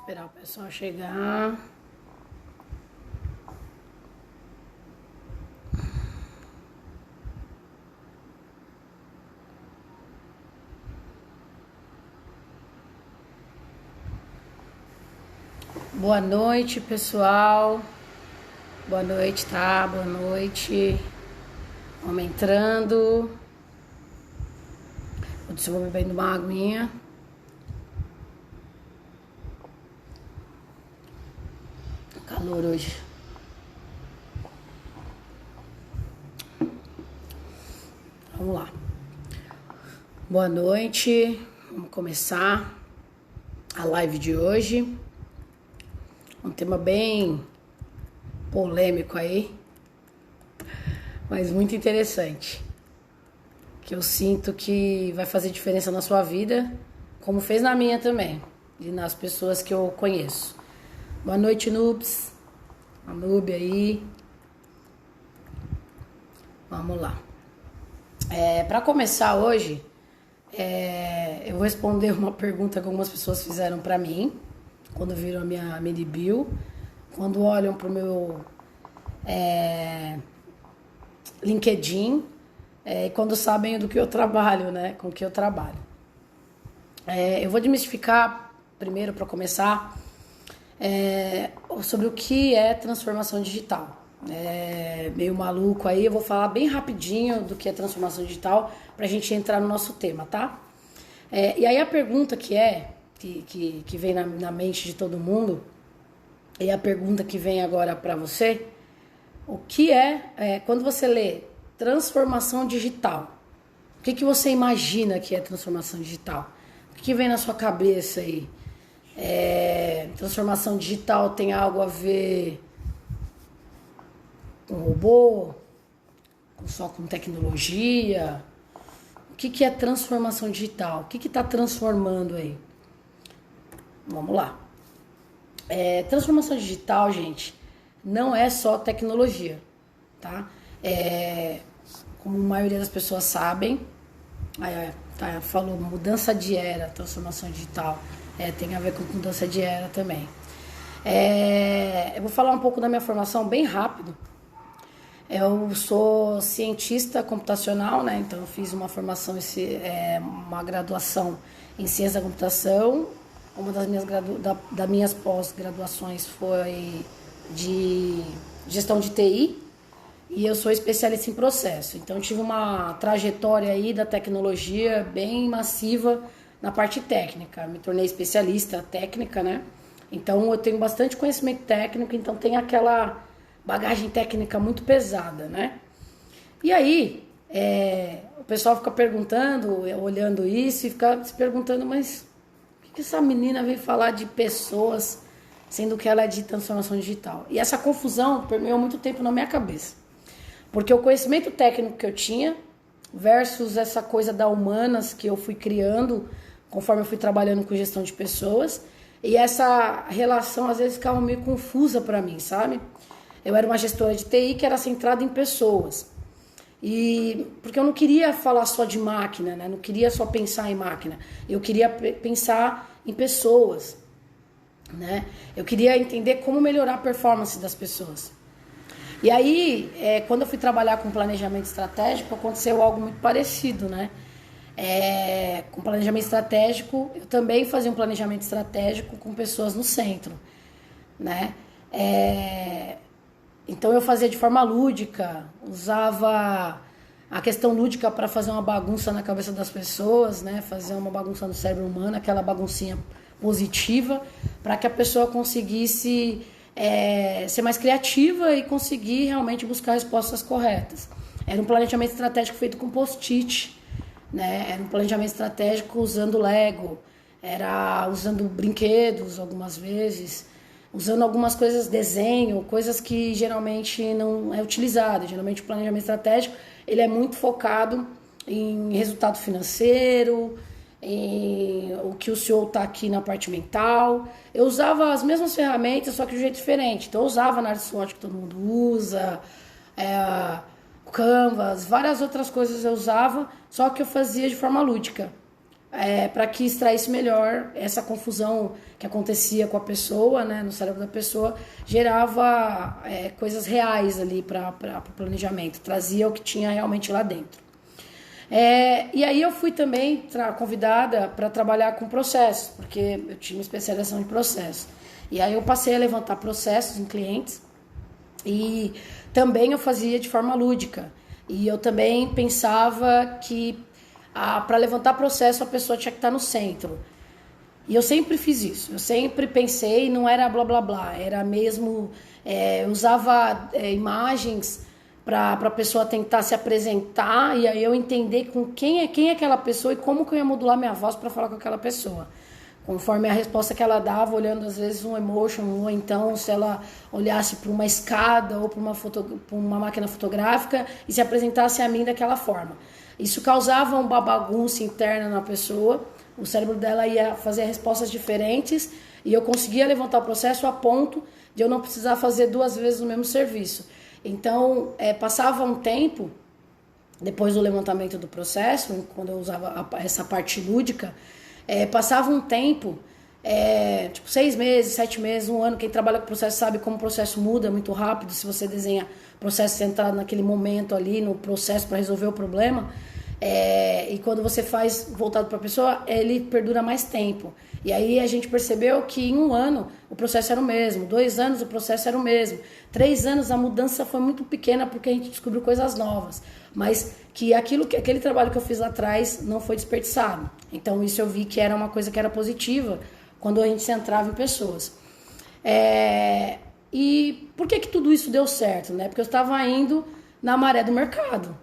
Esperar o pessoal chegar. Boa noite, pessoal. Boa noite, tá? Boa noite. Vamos entrando. Eu vou bebendo uma aguinha. Calor hoje. Vamos lá. Boa noite. Vamos começar a live de hoje. Um tema bem polêmico aí, mas muito interessante. Que eu sinto que vai fazer diferença na sua vida, como fez na minha também, e nas pessoas que eu conheço. Boa noite, noobs. A noob aí. Vamos lá. Para começar hoje, eu vou responder uma pergunta que algumas pessoas fizeram para mim, quando viram a minha mini bio, quando olham pro meu LinkedIn, e quando sabem do que eu trabalho, né? Com o que eu trabalho. Eu vou desmistificar, primeiro, para começar, sobre o que é transformação digital. Meio maluco aí, eu vou falar bem rapidinho do que é transformação digital pra gente entrar no nosso tema, tá? E aí a pergunta que vem na mente de todo mundo, e a pergunta que vem agora pra você, o que quando você lê transformação digital, o que você imagina que é transformação digital? O que vem na sua cabeça aí? Transformação digital tem algo a ver com robô? Só com tecnologia? O que é transformação digital? O que está transformando aí? Vamos lá. Transformação digital, gente, não é só tecnologia, tá? Como a maioria das pessoas sabem, falou mudança de era, transformação digital, tem a ver com mudança de era também. Eu vou falar um pouco da minha formação bem rápido. Eu sou cientista computacional, né? Então eu fiz uma formação, uma graduação em ciência da computação. Uma das minhas pós-graduações foi de gestão de TI e eu sou especialista em processo. Então eu tive uma trajetória aí da tecnologia bem massiva na parte técnica. Me tornei especialista técnica, né? Então eu tenho bastante conhecimento técnico, então tem aquela bagagem técnica muito pesada, né? E aí, o pessoal fica perguntando, olhando isso e fica se perguntando, mas o que essa menina veio falar de pessoas, sendo que ela é de transformação digital? E essa confusão permeou muito tempo na minha cabeça. Porque o conhecimento técnico que eu tinha versus essa coisa da humanas que eu fui criando conforme eu fui trabalhando com gestão de pessoas, e essa relação às vezes ficava meio confusa para mim, sabe? Eu era uma gestora de TI que era centrada em pessoas. Porque eu não queria falar só de máquina, né? Não queria só pensar em máquina. Eu queria pensar em pessoas, né? Eu queria entender como melhorar a performance das pessoas. E aí, quando eu fui trabalhar com planejamento estratégico, aconteceu algo muito parecido, né? Com planejamento estratégico, eu também fazia um planejamento estratégico com pessoas no centro, né? Então eu fazia de forma lúdica, usava a questão lúdica para fazer uma bagunça na cabeça das pessoas, né? Fazer uma bagunça no cérebro humano, aquela baguncinha positiva, para que a pessoa conseguisse ser mais criativa e conseguir realmente buscar respostas corretas. Era um planejamento estratégico feito com post-it, né? Era um planejamento estratégico usando Lego, era usando brinquedos algumas vezes, usando algumas coisas, desenho, coisas que geralmente não é utilizado. Geralmente o planejamento estratégico ele é muito focado em resultado financeiro, em o que o CEO está aqui na parte mental. Eu usava as mesmas ferramentas, só que de um jeito diferente. Então eu usava na SWOT que todo mundo usa, Canvas, várias outras coisas eu usava, só que eu fazia de forma lúdica. para que extraísse melhor essa confusão que acontecia com a pessoa, né, no cérebro da pessoa, gerava coisas reais ali para o planejamento, trazia o que tinha realmente lá dentro. E aí eu fui também convidada para trabalhar com processos, porque eu tinha uma especialização em processos. E aí eu passei a levantar processos em clientes e também eu fazia de forma lúdica. E eu também pensava que para levantar processo a pessoa tinha que estar no centro. E eu sempre fiz isso. Eu sempre pensei, não era blá blá blá, era mesmo... eu usava imagens para a pessoa tentar se apresentar e aí eu entender com quem é aquela pessoa e como que eu ia modular minha voz para falar com aquela pessoa. Conforme a resposta que ela dava, olhando às vezes um emotion, ou então se ela olhasse para uma escada ou para uma máquina fotográfica e se apresentasse a mim daquela forma. Isso causava uma bagunça interna na pessoa, o cérebro dela ia fazer respostas diferentes e eu conseguia levantar o processo a ponto de eu não precisar fazer 2 vezes o mesmo serviço. Então, passava um tempo, depois do levantamento do processo, quando eu usava essa parte lúdica, passava um tempo, tipo 6 meses, 7 meses, 1 ano. Quem trabalha com processo sabe como o processo muda muito rápido. Se você desenha processo centrado naquele momento ali, no processo para resolver o problema, e quando você faz voltado para a pessoa, ele perdura mais tempo. E aí a gente percebeu que em 1 ano o processo era o mesmo, 2 anos o processo era o mesmo, 3 anos a mudança foi muito pequena porque a gente descobriu coisas novas, mas que aquele trabalho que eu fiz lá atrás não foi desperdiçado. Então isso eu vi que era uma coisa que era positiva quando a gente se centrava em pessoas. E por que tudo isso deu certo, né? Porque eu estava indo na maré do mercado.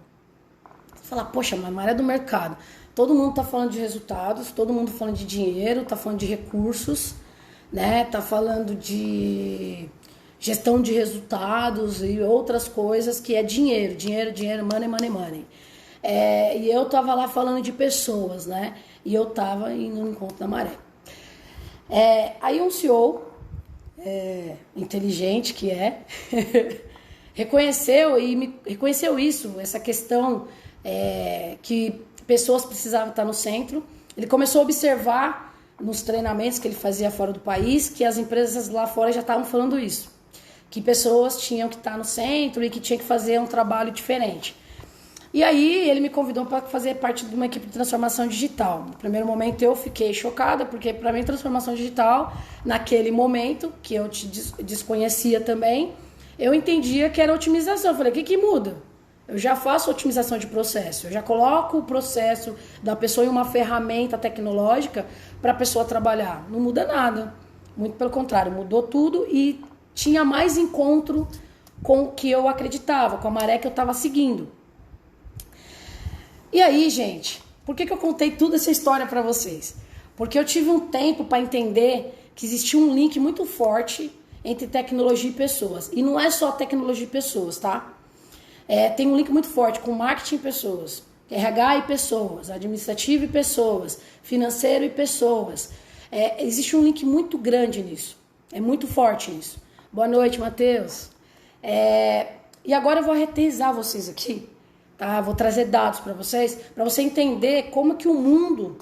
Você fala, poxa, mas maré do mercado. Todo mundo está falando de resultados, todo mundo falando de dinheiro, está falando de recursos, né? Tá falando de gestão de resultados e outras coisas que é dinheiro, money, money, money. E eu tava lá falando de pessoas, né? E eu tava indo no encontro da maré. Aí um CEO, inteligente que reconheceu isso, essa questão que pessoas precisavam estar no centro. Ele começou a observar nos treinamentos que ele fazia fora do país que as empresas lá fora já estavam falando isso, que pessoas tinham que estar no centro e que tinha que fazer um trabalho diferente. E aí ele me convidou para fazer parte de uma equipe de transformação digital. No primeiro momento eu fiquei chocada, porque para mim transformação digital, naquele momento, que eu desconhecia também, eu entendia que era otimização. Eu falei, o que muda? Eu já faço otimização de processo, eu já coloco o processo da pessoa em uma ferramenta tecnológica para a pessoa trabalhar. Não muda nada, muito pelo contrário, mudou tudo e tinha mais encontro com o que eu acreditava, com a maré que eu estava seguindo. E aí, gente, por que eu contei toda essa história para vocês? Porque eu tive um tempo para entender que existia um link muito forte entre tecnologia e pessoas. E não é só tecnologia e pessoas, tá? Tem um link muito forte com marketing e pessoas, RH e pessoas, administrativo e pessoas, financeiro e pessoas. Existe um link muito grande nisso. É muito forte isso. Boa noite, Matheus. E agora eu vou aterrissar vocês aqui, tá? Vou trazer dados para você entender como que o mundo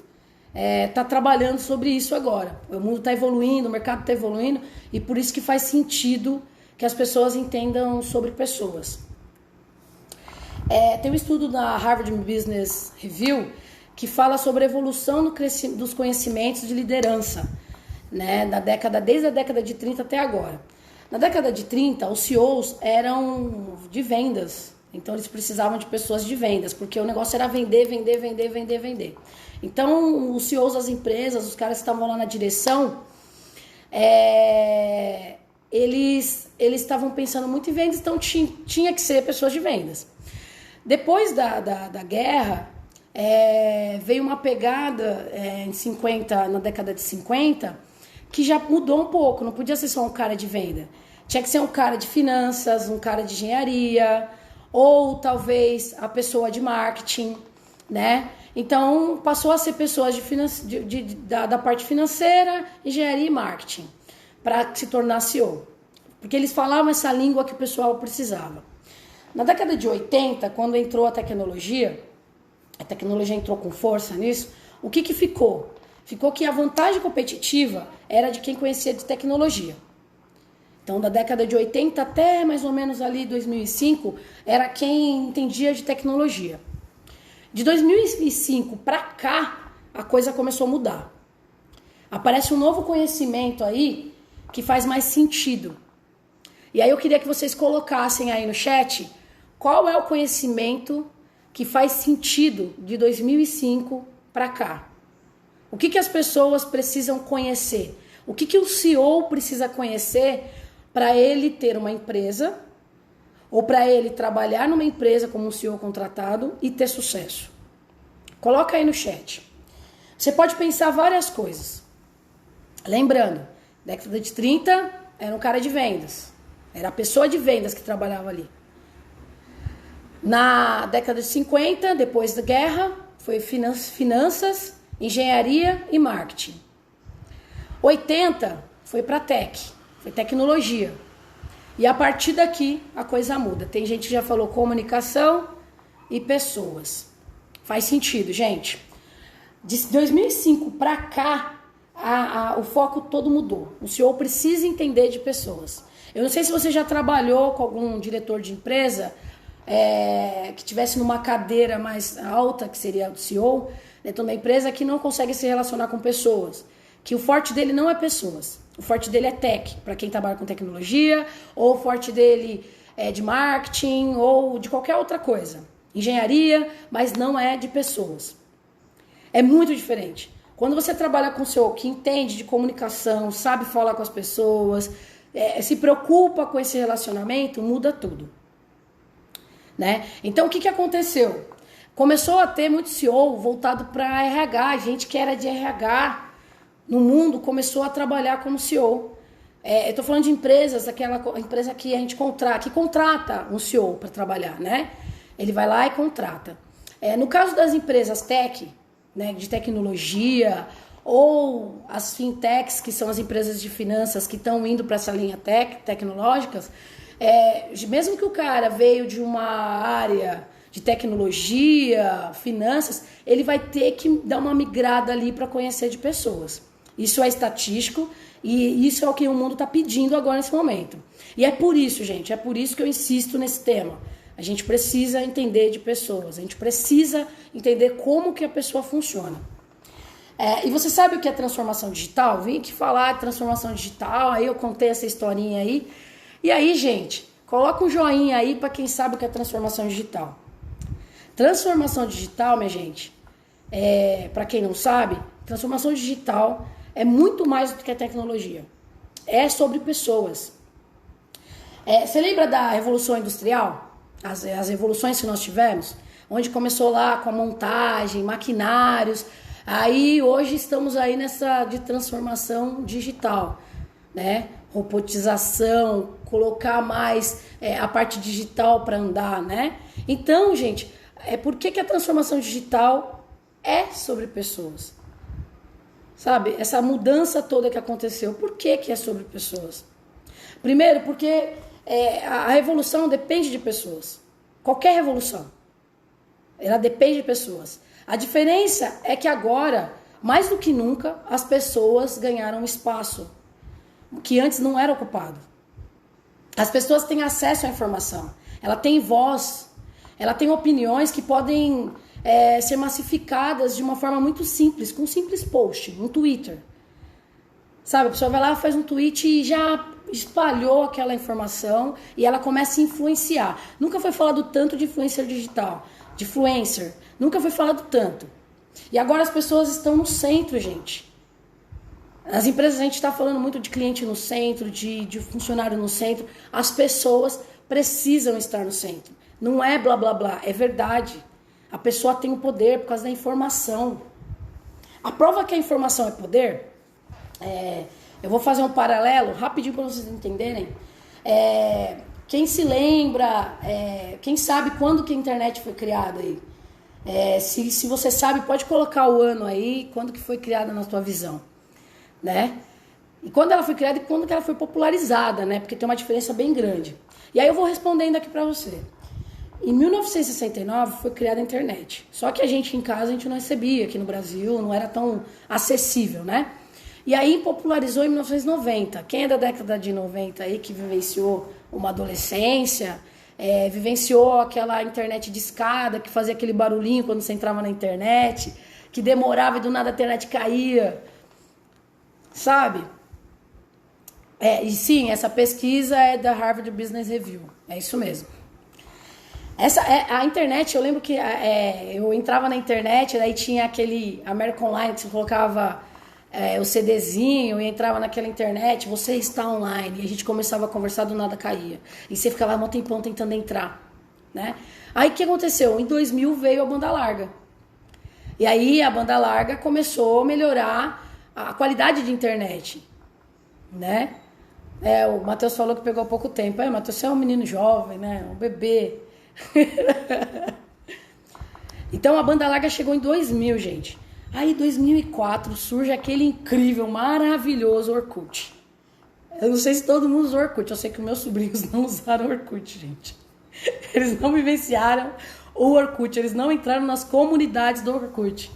está trabalhando sobre isso agora. O mundo está evoluindo, o mercado está evoluindo, e por isso que faz sentido que as pessoas entendam sobre pessoas. Tem um estudo da Harvard Business Review que fala sobre a evolução dos conhecimentos de liderança, né, desde a década de 30 até agora. Na década de 30, os CEOs eram de vendas, então eles precisavam de pessoas de vendas, porque o negócio era vender. Então, os CEOs das empresas, os caras que estavam lá na direção, eles estavam pensando muito em vendas, então tinha que ser pessoas de vendas. Depois da guerra, veio uma pegada na década de 50, que já mudou um pouco, não podia ser só um cara de venda. Tinha que ser um cara de finanças, um cara de engenharia, ou talvez a pessoa de marketing, né? Então, passou a ser pessoas da parte financeira, engenharia e marketing, para se tornar CEO. Porque eles falavam essa língua que o pessoal precisava. Na década de 80, quando entrou a tecnologia entrou com força nisso, o que ficou? Ficou que a vantagem competitiva era de quem conhecia de tecnologia. Então, da década de 80 até mais ou menos ali 2005, era quem entendia de tecnologia. De 2005 para cá, a coisa começou a mudar. Aparece um novo conhecimento aí que faz mais sentido. E aí eu queria que vocês colocassem aí no chat qual é o conhecimento que faz sentido de 2005 para cá. O que as pessoas precisam conhecer? O que o CEO precisa conhecer para ele ter uma empresa ou para ele trabalhar numa empresa como um CEO contratado e ter sucesso? Coloca aí no chat. Você pode pensar várias coisas. Lembrando, década de 30 era um cara de vendas. Era a pessoa de vendas que trabalhava ali. Na década de 50, depois da guerra, foi finanças, engenharia e marketing. 80 foi para tech, foi tecnologia. E a partir daqui a coisa muda. Tem gente que já falou comunicação e pessoas. Faz sentido, gente. De 2005 para cá, o foco todo mudou. O CEO precisa entender de pessoas. Eu não sei se você já trabalhou com algum diretor de empresa que estivesse numa cadeira mais alta, que seria o CEO, dentro da empresa, que não consegue se relacionar com pessoas. Que o forte dele não é pessoas. O forte dele é tech, para quem trabalha com tecnologia, ou o forte dele é de marketing, ou de qualquer outra coisa. Engenharia, mas não é de pessoas. É muito diferente. Quando você trabalha com o CEO que entende de comunicação, sabe falar com as pessoas, se preocupa com esse relacionamento, muda tudo. Né? Então, o que aconteceu? Começou a ter muito CEO voltado para RH, gente que era de RH no mundo começou a trabalhar como CEO. Eu estou falando de empresas, aquela empresa que a gente contrata um CEO para trabalhar, né? Ele vai lá e contrata. No caso das empresas tech, né, de tecnologia, ou as fintechs, que são as empresas de finanças que estão indo para essa linha tecnológicas, mesmo que o cara veio de uma área de tecnologia, finanças, ele vai ter que dar uma migrada ali para conhecer de pessoas. Isso é estatístico e isso é o que o mundo está pedindo agora nesse momento. E é por isso, gente, é por isso que eu insisto nesse tema. A gente precisa entender de pessoas, a gente precisa entender como que a pessoa funciona. E você sabe o que é transformação digital? Vim aqui falar de transformação digital, aí eu contei essa historinha aí. E aí, gente, coloca um joinha aí para quem sabe o que é transformação digital. Transformação digital, minha gente, para quem não sabe, transformação digital é muito mais do que a tecnologia. É sobre pessoas. Você lembra da Revolução Industrial? As revoluções que nós tivemos? Onde começou lá com a montagem, maquinários. Aí hoje estamos aí nessa de transformação digital, né? Robotização, colocar mais a parte digital para andar, né? Então, gente, por que a transformação digital é sobre pessoas? Sabe? Essa mudança toda que aconteceu, por que é sobre pessoas? Primeiro, porque a revolução depende de pessoas. Qualquer revolução, ela depende de pessoas. A diferença é que agora, mais do que nunca, as pessoas ganharam espaço que antes não era ocupado. As pessoas têm acesso à informação, ela tem voz, ela tem opiniões que podem ser massificadas de uma forma muito simples, com um simples post, um Twitter. Sabe, a pessoa vai lá, faz um tweet e já espalhou aquela informação e ela começa a influenciar. Nunca foi falado tanto de influencer digital, de influencer. Nunca foi falado tanto. E agora as pessoas estão no centro, gente. As empresas, a gente está falando muito de cliente no centro, de funcionário no centro. As pessoas precisam estar no centro. Não é blá blá blá, é verdade. A pessoa tem o poder por causa da informação. A prova que a informação é poder, eu vou fazer um paralelo rapidinho para vocês entenderem. Quem se lembra, quem sabe quando que a internet foi criada aí? Se você sabe, pode colocar o ano aí, quando que foi criada na tua visão, né? E quando ela foi criada e quando que ela foi popularizada, né? Porque tem uma diferença bem grande. E aí eu vou respondendo aqui para você. Em 1969 foi criada a internet. Só que a gente em casa a gente não recebia, aqui no Brasil não era tão acessível, né? E aí popularizou em 1990. Quem é da década de 90 aí que vivenciou uma adolescência, vivenciou aquela internet de escada que fazia aquele barulhinho quando você entrava na internet, que demorava e do nada a internet caía, sabe? E sim, essa pesquisa é da Harvard Business Review, é isso mesmo. A internet, eu lembro que eu entrava na internet, daí tinha aquele American Online que você colocava o CDzinho e entrava naquela internet, você está online, e a gente começava a conversar, do nada caía. E você ficava um tempão tentando entrar, né? Aí o que aconteceu? Em 2000 veio a banda larga. E aí a banda larga começou a melhorar a qualidade de internet, né? O Matheus falou que pegou pouco tempo. Matheus, você é um menino jovem, né? Um bebê. Então a banda larga chegou em 2000, gente. Aí em 2004 surge aquele incrível, maravilhoso Orkut. Eu não sei se todo mundo usou Orkut. Eu sei que meus sobrinhos não usaram Orkut, gente. Eles não vivenciaram o Orkut. Eles não entraram nas comunidades do Orkut.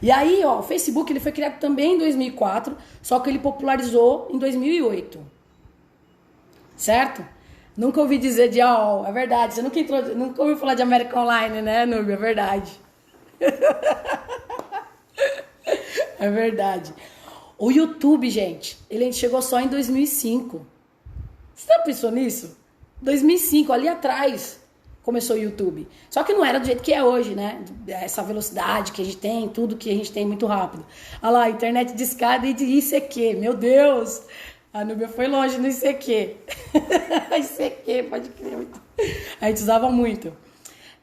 E aí, o Facebook ele foi criado também em 2004, só que ele popularizou em 2008. Certo? Nunca ouvi dizer de AOL, é verdade. Você nunca ouviu falar de American Online, né, Núbia? É verdade. É verdade. O YouTube, gente, ele chegou só em 2005. Você já pensou nisso? 2005, ali atrás, começou o YouTube. Só que não era do jeito que é hoje, né? Essa velocidade que a gente tem, tudo que a gente tem muito rápido. Olha lá, internet de escada e de ICQ. Meu Deus! A Núbia foi longe no ICQ. ICQ, pode crer. A gente usava muito.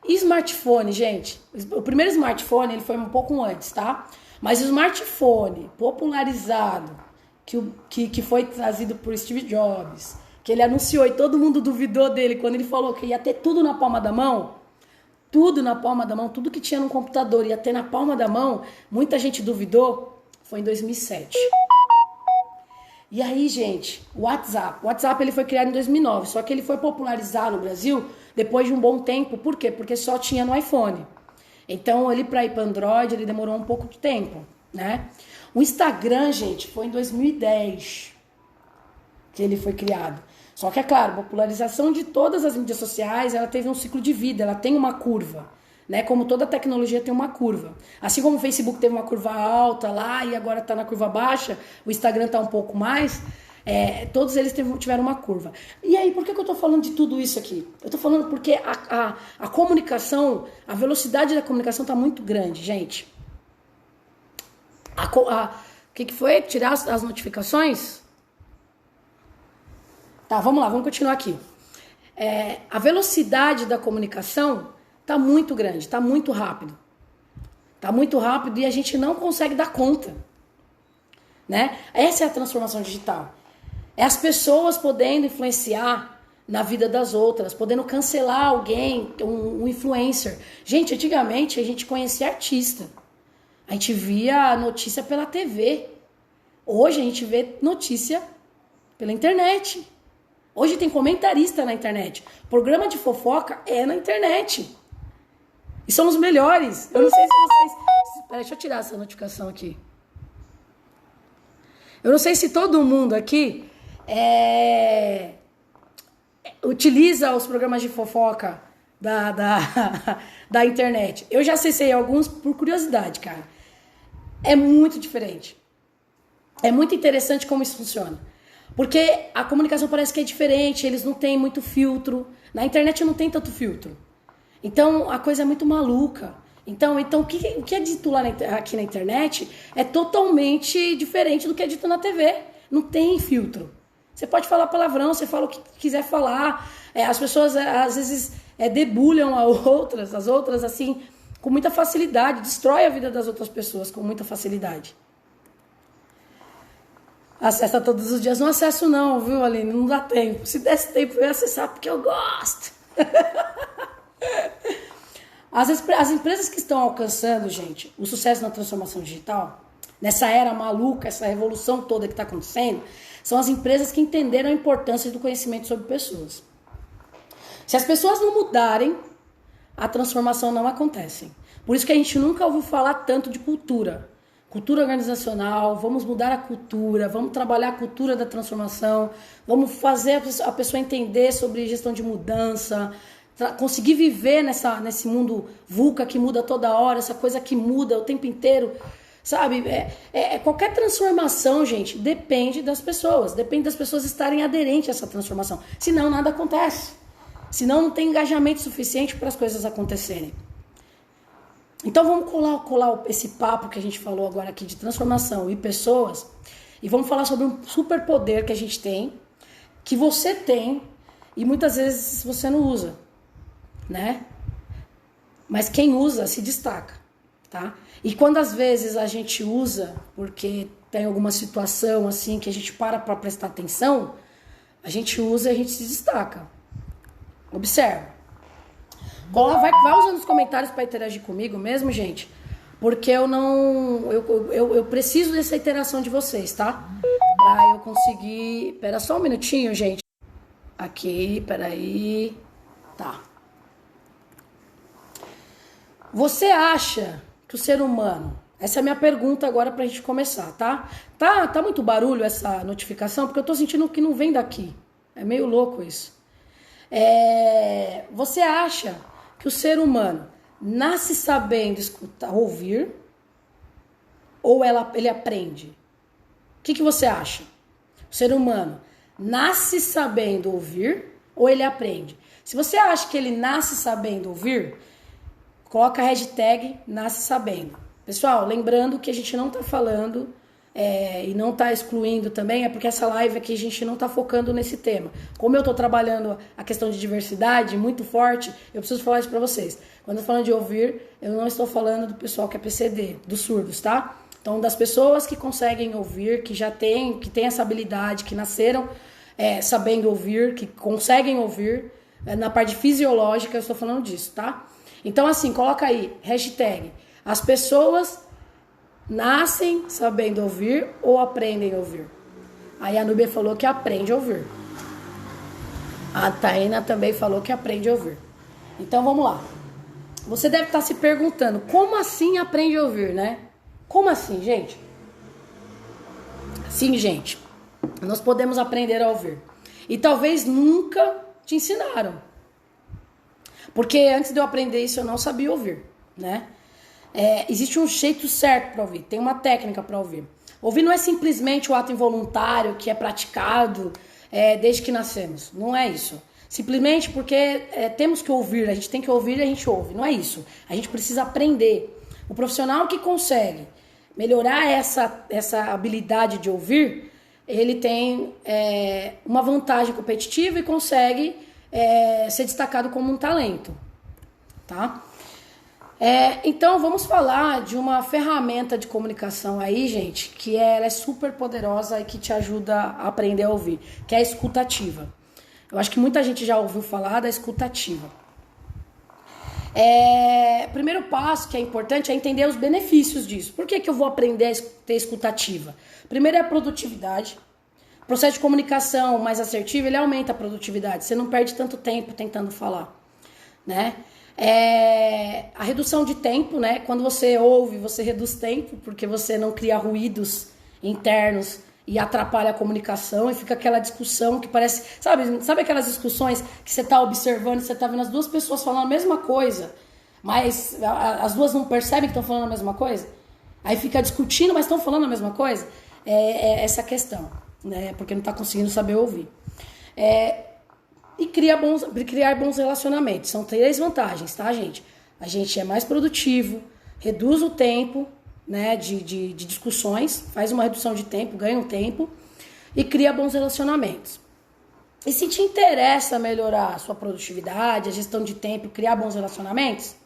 E smartphone, gente? O primeiro smartphone, ele foi um pouco antes, tá? Mas o smartphone popularizado, que foi trazido por Steve Jobs, que ele anunciou e todo mundo duvidou dele quando ele falou que ia ter tudo na palma da mão, tudo que tinha no computador ia ter na palma da mão, muita gente duvidou, foi em 2007. E aí, gente, o WhatsApp ele foi criado em 2009, só que ele foi popularizar no Brasil depois de um bom tempo. Por quê? Porque só tinha no iPhone. Então, ele para ir para Android, ele demorou um pouco de tempo, né? O Instagram, gente, foi em 2010 que ele foi criado. Só que, é claro, a popularização de todas as mídias sociais, ela teve um ciclo de vida, ela tem uma curva, né? Como toda tecnologia tem uma curva. Assim como o Facebook teve uma curva alta lá e agora está na curva baixa, o Instagram está um pouco mais, todos eles tiveram uma curva. E aí, por que eu estou falando de tudo isso aqui? Eu estou falando porque a comunicação, a velocidade da comunicação está muito grande, gente. O que foi? Tirar as notificações? Tá, vamos lá, vamos continuar aqui. A velocidade da comunicação está muito grande, está muito rápido. Está muito rápido e a gente não consegue dar conta, né? Essa é a transformação digital. É as pessoas podendo influenciar na vida das outras, podendo cancelar alguém, um influencer. Gente, antigamente a gente conhecia artista. A gente via a notícia pela TV. Hoje a gente vê notícia pela internet. Hoje tem comentarista na internet. Programa de fofoca é na internet. E são os melhores. Eu não sei se vocês... Peraí, deixa eu tirar essa notificação aqui. Eu não sei se todo mundo aqui utiliza os programas de fofoca da internet. Eu já acessei alguns por curiosidade, cara. É muito diferente. É muito interessante como isso funciona. Porque a comunicação parece que é diferente, eles não têm muito filtro. Na internet não tem tanto filtro. Então, a coisa é muito maluca. Então o que é dito lá aqui na internet é totalmente diferente do que é dito na TV. Não tem filtro. Você pode falar palavrão, você fala o que quiser falar. As pessoas, às vezes, debulham as outras, assim, com muita facilidade. Destrói a vida das outras pessoas com muita facilidade. Acessa todos os dias. Não acesso não, viu, Aline? Não dá tempo. Se desse tempo, eu ia acessar porque eu gosto. As empresas que estão alcançando, gente, o sucesso na transformação digital, nessa era maluca, essa revolução toda que está acontecendo, são as empresas que entenderam a importância do conhecimento sobre pessoas. Se as pessoas não mudarem, a transformação não acontece. Por isso que a gente nunca ouviu falar tanto de cultura. Cultura organizacional, vamos mudar a cultura, vamos trabalhar a cultura da transformação, vamos fazer a pessoa entender sobre gestão de mudança, conseguir viver nesse mundo VUCA que muda toda hora, essa coisa que muda o tempo inteiro, sabe? Qualquer transformação, gente, depende das pessoas estarem aderentes a essa transformação, senão nada acontece, senão não tem engajamento suficiente para as coisas acontecerem. Então vamos colar esse papo que a gente falou agora aqui de transformação e pessoas, e vamos falar sobre um superpoder que a gente tem, que você tem, e muitas vezes você não usa, né? Mas quem usa se destaca, tá? E quando às vezes a gente usa porque tem alguma situação assim que a gente para prestar atenção, a gente usa e a gente se destaca. Observa. Vai usando os comentários para interagir comigo mesmo, gente, porque eu preciso dessa interação de vocês, tá? Pra eu conseguir... Pera só um minutinho, gente. Aqui, peraí. Tá. Você acha que o ser humano... Essa é a minha pergunta agora pra gente começar, tá? Tá muito barulho essa notificação, porque eu tô sentindo que não vem daqui. É meio louco isso. Você acha que o ser humano nasce sabendo escutar, ouvir, ou ele aprende? O que você acha? O ser humano nasce sabendo ouvir ou ele aprende? Se você acha que ele nasce sabendo ouvir, coloca a hashtag nasce sabendo. Pessoal, lembrando que a gente não tá falando e não tá excluindo também, é porque essa live aqui a gente não tá focando nesse tema. Como eu tô trabalhando a questão de diversidade muito forte, eu preciso falar isso pra vocês. Quando eu tô falando de ouvir, eu não estou falando do pessoal que é PCD, dos surdos, tá? Então, das pessoas que conseguem ouvir, que tem essa habilidade, que nasceram sabendo ouvir, que conseguem ouvir, na parte fisiológica, eu estou falando disso, tá? Então, assim, coloca aí, hashtag, as pessoas nascem sabendo ouvir ou aprendem a ouvir? Aí a Núbia falou que aprende a ouvir. A Taina também falou que aprende a ouvir. Então vamos lá. Você deve estar se perguntando, como assim aprende a ouvir, né? Como assim, gente? Sim, gente. Nós podemos aprender a ouvir. E talvez nunca te ensinaram. Porque antes de eu aprender isso, eu não sabia ouvir, né? Existe um jeito certo para ouvir, tem uma técnica para ouvir. Ouvir não é simplesmente o ato involuntário que é praticado desde que nascemos. Não é isso. Simplesmente porque temos que ouvir, a gente tem que ouvir e a gente ouve. Não é isso. A gente precisa aprender. O profissional que consegue melhorar essa habilidade de ouvir, ele tem uma vantagem competitiva e consegue ser destacado como um talento. Tá? Então vamos falar de uma ferramenta de comunicação aí, gente, que ela é super poderosa e que te ajuda a aprender a ouvir, que é a escutativa. Eu acho que muita gente já ouviu falar da escutativa. Primeiro passo que é importante é entender os benefícios disso. Por que eu vou aprender a ter escutativa? Primeiro é a produtividade. O processo de comunicação mais assertivo, ele aumenta a produtividade. Você não perde tanto tempo tentando falar, né? A redução de tempo, né? Quando você ouve, você reduz tempo, porque você não cria ruídos internos e atrapalha a comunicação e fica aquela discussão que parece... Sabe aquelas discussões que você tá observando e você tá vendo as duas pessoas falando a mesma coisa, mas as duas não percebem que estão falando a mesma coisa? Aí fica discutindo, mas estão falando a mesma coisa? Essa questão, né? Porque não tá conseguindo saber ouvir. E criar bons relacionamentos. São 3 vantagens, tá, gente? A gente é mais produtivo, reduz o tempo, né, de discussões, faz uma redução de tempo, ganha um tempo e cria bons relacionamentos. E se te interessa melhorar a sua produtividade, a gestão de tempo, criar bons relacionamentos,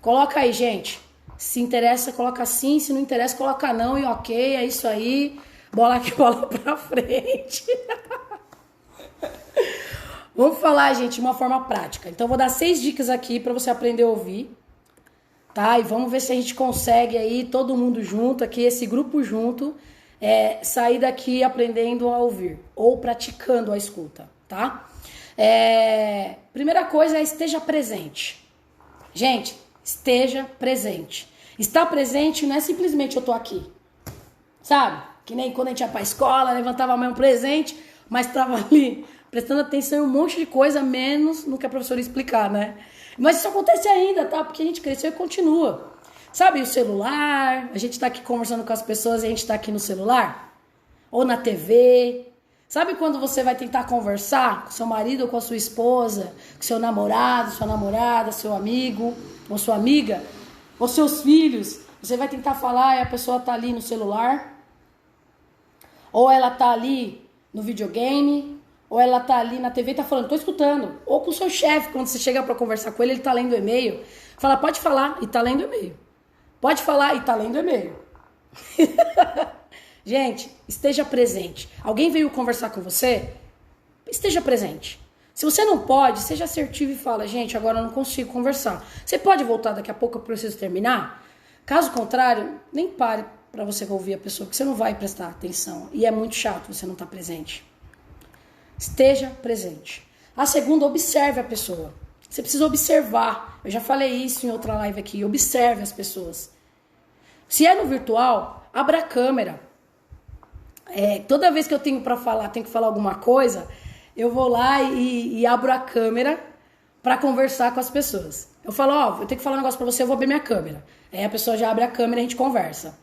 coloca aí, gente. Se interessa, coloca sim. Se não interessa, coloca não. E ok, é isso aí. Bola aqui, bola pra frente. Vamos falar, gente, de uma forma prática. Então, eu vou dar 6 dicas aqui para você aprender a ouvir, tá? E vamos ver se a gente consegue aí, todo mundo junto, aqui, esse grupo junto, sair daqui aprendendo a ouvir ou praticando a escuta, tá? Primeira coisa é esteja presente. Gente, esteja presente. Estar presente não é simplesmente eu tô aqui. Sabe? Que nem quando a gente ia pra escola, levantava a mão presente, mas tava ali prestando atenção em um monte de coisa, menos no que a professora ia explicar, né? Mas isso acontece ainda, tá? Porque a gente cresceu e continua. Sabe o celular? A gente tá aqui conversando com as pessoas e a gente tá aqui no celular? Ou na TV? Sabe quando você vai tentar conversar com seu marido ou com a sua esposa, com seu namorado, sua namorada, seu amigo ou sua amiga, ou seus filhos? Você vai tentar falar e a pessoa tá ali no celular? Ou ela tá ali no videogame? Ou ela tá ali na TV e tá falando, tô escutando. Ou com o seu chefe, quando você chega pra conversar com ele, ele tá lendo o e-mail. Fala, pode falar, e tá lendo o e-mail. Pode falar, e tá lendo o e-mail. Gente, esteja presente. Alguém veio conversar com você? Esteja presente. Se você não pode, seja assertivo e fala, gente, agora eu não consigo conversar. Você pode voltar daqui a pouco, eu preciso terminar? Caso contrário, nem pare para você ouvir a pessoa, porque você não vai prestar atenção. E é muito chato você não estar presente. Esteja presente. A segunda, observe a pessoa. Você precisa observar. Eu já falei isso em outra live aqui. Observe as pessoas. Se é no virtual, abra a câmera. Toda vez que eu tenho para falar, tenho que falar alguma coisa, eu vou lá e abro a câmera para conversar com as pessoas. Eu falo, eu tenho que falar um negócio para você, eu vou abrir minha câmera. Aí a pessoa já abre a câmera e a gente conversa.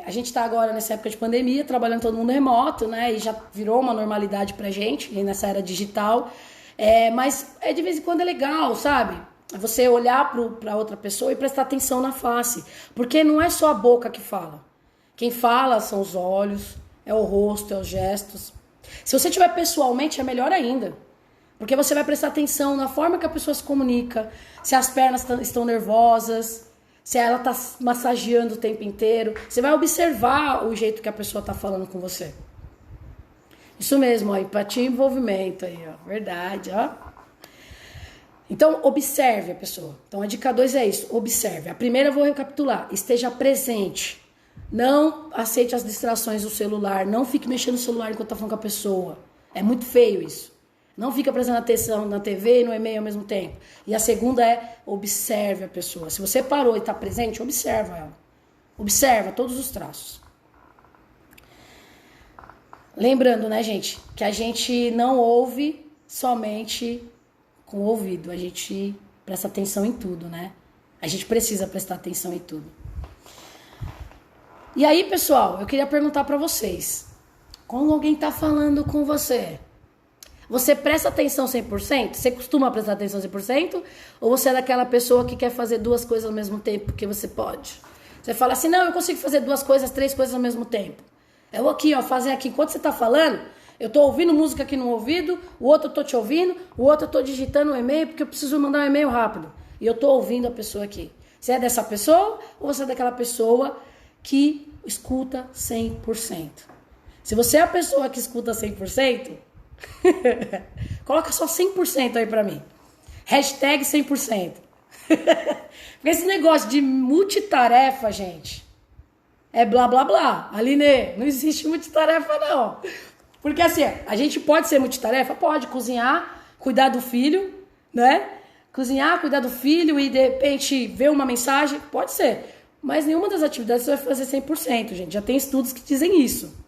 A gente tá agora nessa época de pandemia, trabalhando todo mundo remoto, né? E já virou uma normalidade pra gente, nessa era digital. Mas de vez em quando é legal, sabe? Você olhar pra outra pessoa e prestar atenção na face. Porque não é só a boca que fala. Quem fala são os olhos, é o rosto, é os gestos. Se você estiver pessoalmente, é melhor ainda. Porque você vai prestar atenção na forma que a pessoa se comunica, se as pernas estão nervosas, se ela está massageando o tempo inteiro. Você vai observar o jeito que a pessoa está falando com você. Isso mesmo, empatia e envolvimento aí, verdade, Então, observe a pessoa. Então, a dica 2 é isso, observe. A primeira eu vou recapitular, esteja presente. Não aceite as distrações do celular, não fique mexendo no celular enquanto está falando com a pessoa. É muito feio isso. Não fica prestando atenção na TV e no e-mail ao mesmo tempo. E a segunda é, observe a pessoa. Se você parou e está presente, observa ela. Observa todos os traços. Lembrando, né, gente, que a gente não ouve somente com o ouvido. A gente presta atenção em tudo, né? A gente precisa prestar atenção em tudo. E aí, pessoal, eu queria perguntar para vocês. Quando alguém tá falando com você, você presta atenção 100%? Você costuma prestar atenção 100%? Ou você é daquela pessoa que quer fazer duas coisas ao mesmo tempo porque você pode? Você fala assim, não, eu consigo fazer 2 coisas, 3 coisas ao mesmo tempo. Eu vou aqui, fazer aqui. Enquanto você tá falando, eu tô ouvindo música aqui no ouvido, o outro eu tô te ouvindo, o outro eu tô digitando um e-mail porque eu preciso mandar um e-mail rápido. E eu tô ouvindo a pessoa aqui. Você é dessa pessoa ou você é daquela pessoa que escuta 100%? Se você é a pessoa que escuta 100%, coloca só 100% aí pra mim. Hashtag 100%. Porque esse negócio de multitarefa, gente, é blá blá blá. Aline, não existe multitarefa não. Porque assim, a gente pode ser multitarefa? Pode. Cozinhar, cuidar do filho, né? Cozinhar, cuidar do filho e de repente ver uma mensagem, pode ser. Mas nenhuma das atividades você vai fazer 100%, gente. Já tem estudos que dizem isso.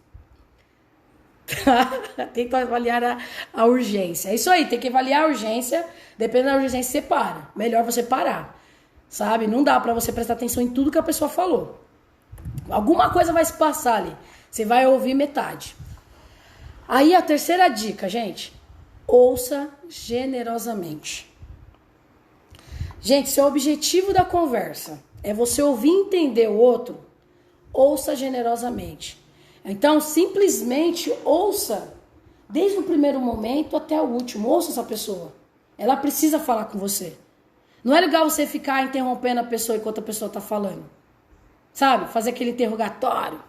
Tem que avaliar a urgência. É isso aí, tem que avaliar a urgência. Dependendo da urgência, você para. Melhor você parar. Sabe? Não dá pra você prestar atenção em tudo que a pessoa falou. Alguma coisa vai se passar ali. Você vai ouvir metade. Aí a terceira dica, gente. Ouça generosamente. Gente, se o objetivo da conversa é você ouvir e entender o outro, ouça generosamente. Então, simplesmente ouça desde o primeiro momento até o último. Ouça essa pessoa. Ela precisa falar com você. Não é legal você ficar interrompendo a pessoa enquanto a pessoa está falando. Sabe? Fazer aquele interrogatório.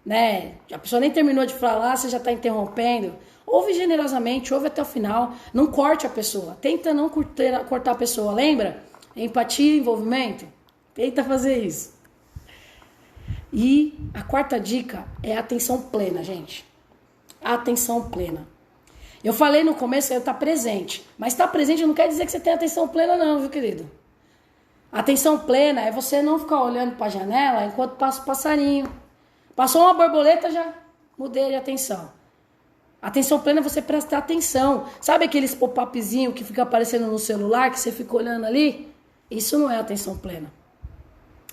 Né? A pessoa nem terminou de falar, você já está interrompendo. Ouve generosamente, ouve até o final. Não corte a pessoa. Tenta não cortar a pessoa. Lembra? Empatia e envolvimento. Tenta fazer isso. E a quarta dica é a atenção plena, gente. A atenção plena. Eu falei no começo, eu estar presente. Mas estar presente não quer dizer que você tem atenção plena não, viu, querido? Atenção plena é você não ficar olhando para a janela enquanto passa o passarinho. Passou uma borboleta, já mudei de atenção. Atenção plena é você prestar atenção. Sabe aqueles pop-upzinhos que fica aparecendo no celular, que você fica olhando ali? Isso não é atenção plena.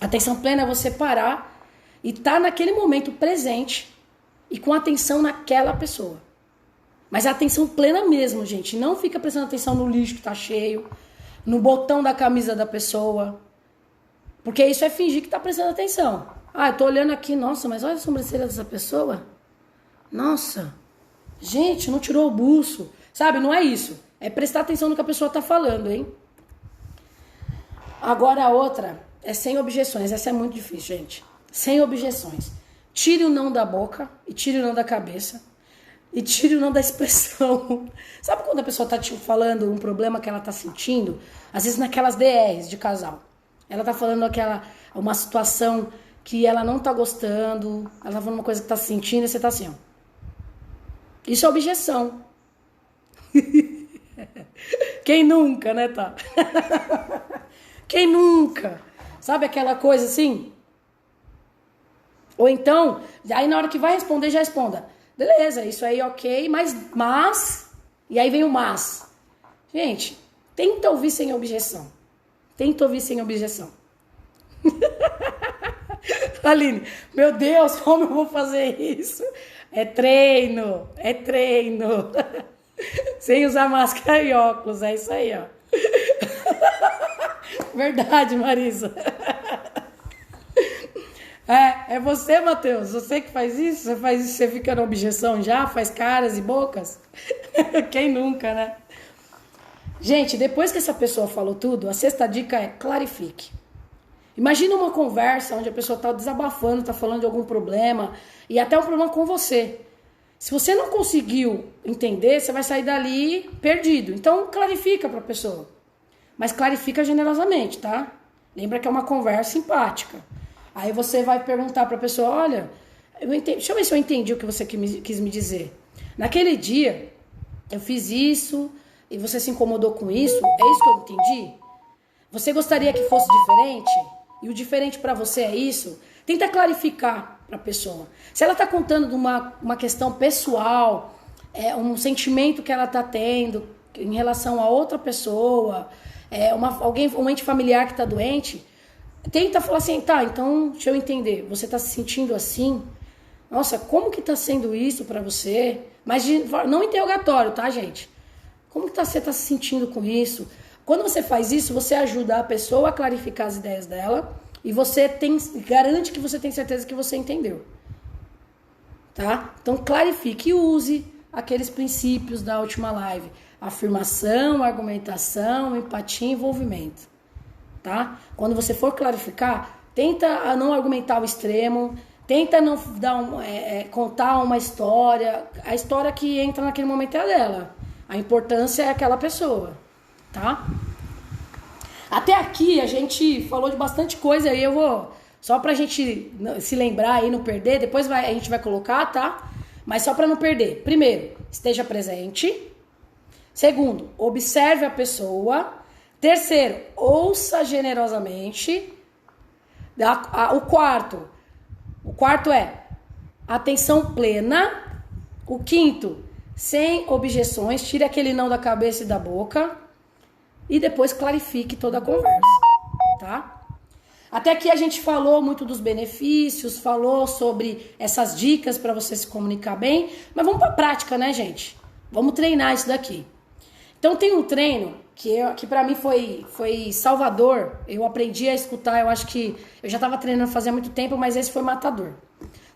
Atenção plena é você parar e estar naquele momento presente e com atenção naquela pessoa. Mas a atenção plena mesmo, gente. Não fica prestando atenção no lixo que tá cheio, no botão da camisa da pessoa. Porque isso é fingir que tá prestando atenção. Ah, eu tô olhando aqui, nossa, mas olha a sobrancelha dessa pessoa. Nossa, gente, não tirou o buço. Sabe, não é isso. É prestar atenção no que a pessoa tá falando, hein? Agora a outra é sem objeções. Essa é muito difícil, gente. Sem objeções. Tire o não da boca e tire o não da cabeça. E tire o não da expressão. Sabe quando a pessoa tá te falando um problema que ela tá sentindo? Às vezes naquelas DRs de casal. Ela tá falando uma situação que ela não tá gostando. Ela tá falando uma coisa que tá sentindo e você tá assim, ó. Isso é objeção. Quem nunca, né, tá? Quem nunca? Sabe aquela coisa assim? Ou então, aí na hora que vai responder, já responda. Beleza, isso aí ok, mas... E aí vem o mas. Gente, tenta ouvir sem objeção. Tenta ouvir sem objeção. Aline, meu Deus, como eu vou fazer isso? É treino, é treino. Sem usar máscara e óculos, é isso aí, ó. Verdade, Marisa. É você, Matheus? Você que faz isso? Você faz isso, você fica na objeção já? Faz caras e bocas? Quem nunca, né? Gente, depois que essa pessoa falou tudo, a sexta dica é clarifique. Imagina uma conversa onde a pessoa está desabafando, está falando de algum problema, e até um problema com você. Se você não conseguiu entender, você vai sair dali perdido. Então, clarifica para a pessoa. Mas clarifica generosamente, tá? Lembra que é uma conversa empática. Aí você vai perguntar para a pessoa, olha, deixa eu ver se eu entendi o que você quis me dizer. Naquele dia, eu fiz isso e você se incomodou com isso? É isso que eu entendi? Você gostaria que fosse diferente? E o diferente para você é isso? Tenta clarificar para a pessoa. Se ela está contando de uma questão pessoal, um sentimento que ela está tendo em relação a outra pessoa, um ente familiar que está doente, tenta falar assim, tá, então deixa eu entender, você está se sentindo assim? Nossa, como que está sendo isso para você? Mas não interrogatório, tá, gente? Como que você está se sentindo com isso? Quando você faz isso, você ajuda a pessoa a clarificar as ideias dela e você garante que você tem certeza que você entendeu. Tá? Então clarifique e use aqueles princípios da última live. Afirmação, argumentação, empatia e envolvimento. Tá? Quando você for clarificar, tenta não argumentar ao extremo, tenta não contar uma história. A história que entra naquele momento é a dela. A importância é aquela pessoa. Tá? Até aqui a gente falou de bastante coisa aí, eu vou... Só pra gente se lembrar e não perder, depois a gente vai colocar, tá? Mas só pra não perder. Primeiro, esteja presente. Segundo, observe a pessoa. Terceiro, ouça generosamente. O quarto é atenção plena. O quinto, sem objeções, tire aquele não da cabeça e da boca. E depois clarifique toda a conversa, tá? Até aqui a gente falou muito dos benefícios, falou sobre essas dicas para você se comunicar bem, mas vamos para a prática, né, gente? Vamos treinar isso daqui. Então tem um treino que para mim foi salvador. Eu aprendi a escutar, eu acho que eu já estava treinando fazia muito tempo, mas esse foi matador,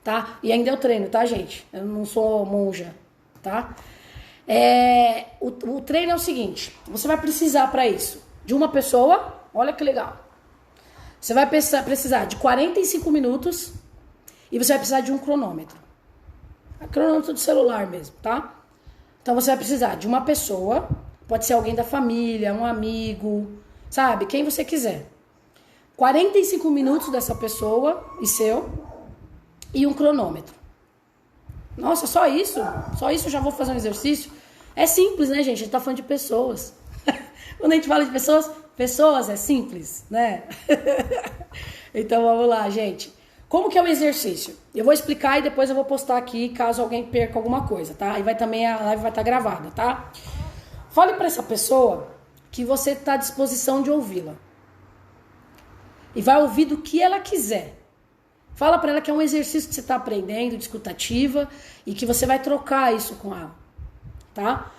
tá? E ainda eu treino, tá, gente? Eu não sou monja, tá? O treino é o seguinte, você vai precisar para isso de uma pessoa, olha que legal. Você vai precisar de 45 minutos e você vai precisar de um cronômetro. É cronômetro do celular mesmo, tá? Então você vai precisar de uma pessoa, pode ser alguém da família, um amigo, sabe? Quem você quiser. 45 minutos dessa pessoa e seu e um cronômetro. Nossa, só isso? Só isso eu já vou fazer um exercício? É simples, né, gente? A gente tá falando de pessoas. Quando a gente fala de pessoas, pessoas é simples, né? Então vamos lá, gente. Como que é o exercício? Eu vou explicar e depois eu vou postar aqui caso alguém perca alguma coisa, tá? E vai também, a live vai estar gravada, tá? Fale para essa pessoa que você está à disposição de ouvi-la. E vai ouvir do que ela quiser. Fala para ela que é um exercício que você está aprendendo, de escutativa, e que você vai trocar isso com ela, tá?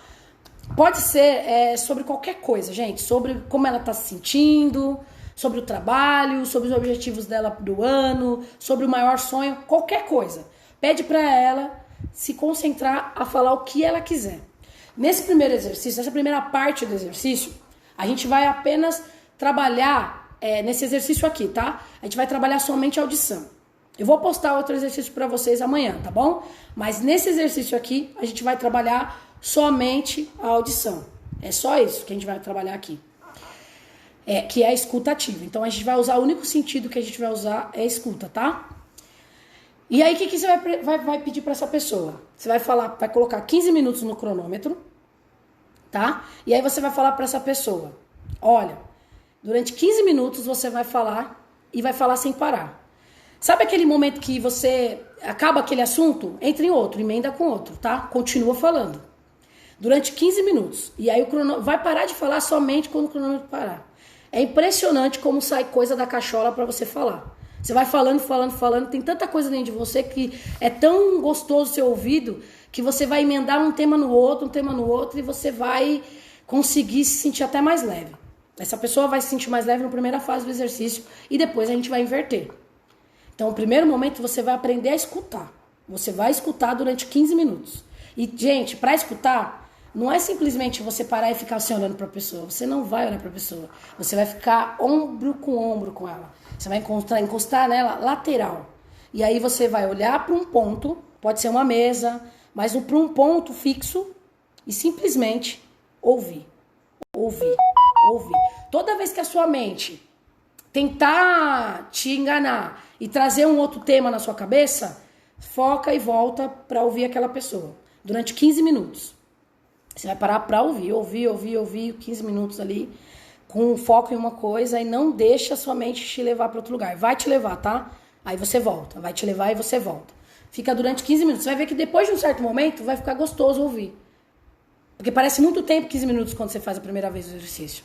Pode ser sobre qualquer coisa, gente. Sobre como ela está se sentindo, sobre o trabalho, sobre os objetivos dela do ano, sobre o maior sonho, qualquer coisa. Pede para ela se concentrar a falar o que ela quiser. Nesse primeiro exercício, nessa primeira parte do exercício, a gente vai apenas trabalhar nesse exercício aqui, tá? A gente vai trabalhar somente a audição. Eu vou postar outro exercício para vocês amanhã, tá bom? Mas nesse exercício aqui, a gente vai trabalhar somente a audição. É só isso que a gente vai trabalhar aqui. Que é a escuta ativa. Então a gente vai usar, o único sentido que a gente vai usar é a escuta, tá? E aí o que você vai pedir para essa pessoa? Você vai falar, vai colocar 15 minutos no cronômetro, tá? E aí você vai falar para essa pessoa, olha, durante 15 minutos você vai falar e vai falar sem parar. Sabe aquele momento que você acaba aquele assunto? Entra em outro, emenda com outro, tá? Continua falando. Durante 15 minutos. E aí o cronômetro vai parar de falar somente quando o cronômetro parar. É impressionante como sai coisa da cachola para você falar. Você vai falando, tem tanta coisa dentro de você que é tão gostoso o seu ouvido que você vai emendar um tema no outro e você vai conseguir se sentir até mais leve. Essa pessoa vai se sentir mais leve na primeira fase do exercício e depois a gente vai inverter. Então, no primeiro momento, você vai aprender a escutar. Você vai escutar durante 15 minutos. E, gente, para escutar, não é simplesmente você parar e ficar se olhando para a pessoa. Você não vai olhar para a pessoa. Você vai ficar ombro com ela. Você vai encostar nela lateral. E aí você vai olhar para um ponto, pode ser uma mesa, mas para um ponto fixo e simplesmente ouvir. Ouvir. Toda vez que a sua mente tentar te enganar e trazer um outro tema na sua cabeça, foca e volta para ouvir aquela pessoa. Durante 15 minutos. Você vai parar para ouvir 15 minutos ali, com foco em uma coisa e não deixa a sua mente te levar para outro lugar. Vai te levar, tá? Aí você volta. Vai te levar e você volta. Fica durante 15 minutos. Você vai ver que depois de um certo momento vai ficar gostoso ouvir. Porque parece muito tempo 15 minutos quando você faz a primeira vez o exercício.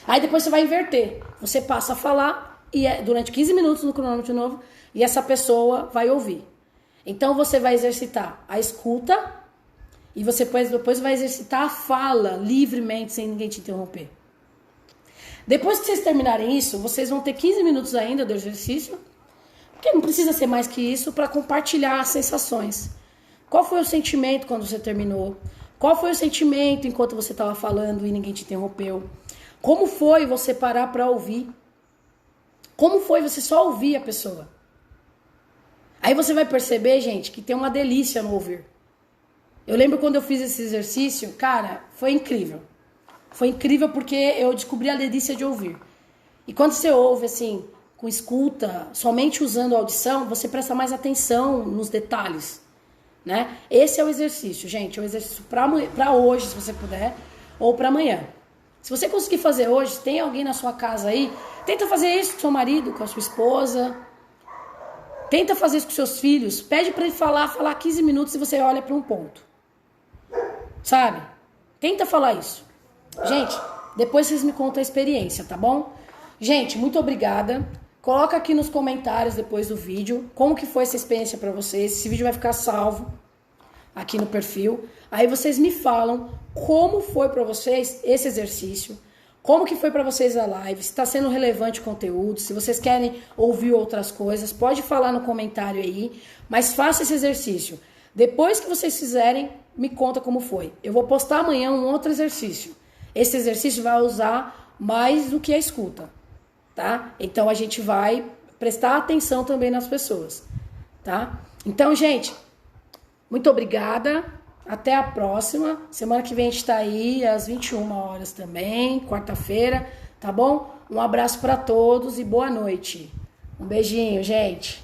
Aí depois você vai inverter. Você passa a falar e durante 15 minutos no cronômetro de novo e essa pessoa vai ouvir. Então você vai exercitar a escuta e você depois vai exercitar a fala livremente sem ninguém te interromper. Depois que vocês terminarem isso, vocês vão ter 15 minutos ainda do exercício, porque não precisa ser mais que isso, para compartilhar as sensações. Qual foi o sentimento quando você terminou? Qual foi o sentimento enquanto você estava falando e ninguém te interrompeu? Como foi você parar para ouvir? Como foi você só ouvir a pessoa? Aí você vai perceber, gente, que tem uma delícia no ouvir. Eu lembro quando eu fiz esse exercício, cara, foi incrível. Foi incrível porque eu descobri a delícia de ouvir. E quando você ouve, assim, com escuta, somente usando a audição, você presta mais atenção nos detalhes, né? Esse é o exercício, gente. É o exercício para hoje, se você puder, ou para amanhã. Se você conseguir fazer hoje, se tem alguém na sua casa aí, tenta fazer isso com seu marido, com a sua esposa. Tenta fazer isso com seus filhos. Pede para ele falar 15 minutos e você olha para um ponto. Sabe? Tenta falar isso. Gente, depois vocês me contam a experiência, tá bom? Gente, muito obrigada. Coloca aqui nos comentários depois do vídeo como que foi essa experiência para vocês. Esse vídeo vai ficar salvo aqui no perfil. Aí vocês me falam como foi para vocês esse exercício. Como que foi para vocês a live, se está sendo relevante o conteúdo, se vocês querem ouvir outras coisas, pode falar no comentário aí, mas faça esse exercício. Depois que vocês fizerem, me conta como foi. Eu vou postar amanhã um outro exercício. Esse exercício vai usar mais do que a escuta, tá? Então a gente vai prestar atenção também nas pessoas, tá? Então, gente, muito obrigada. Até a próxima. Semana que vem a gente tá aí às 21 horas também, quarta-feira, tá bom? Um abraço para todos e boa noite. Um beijinho, gente.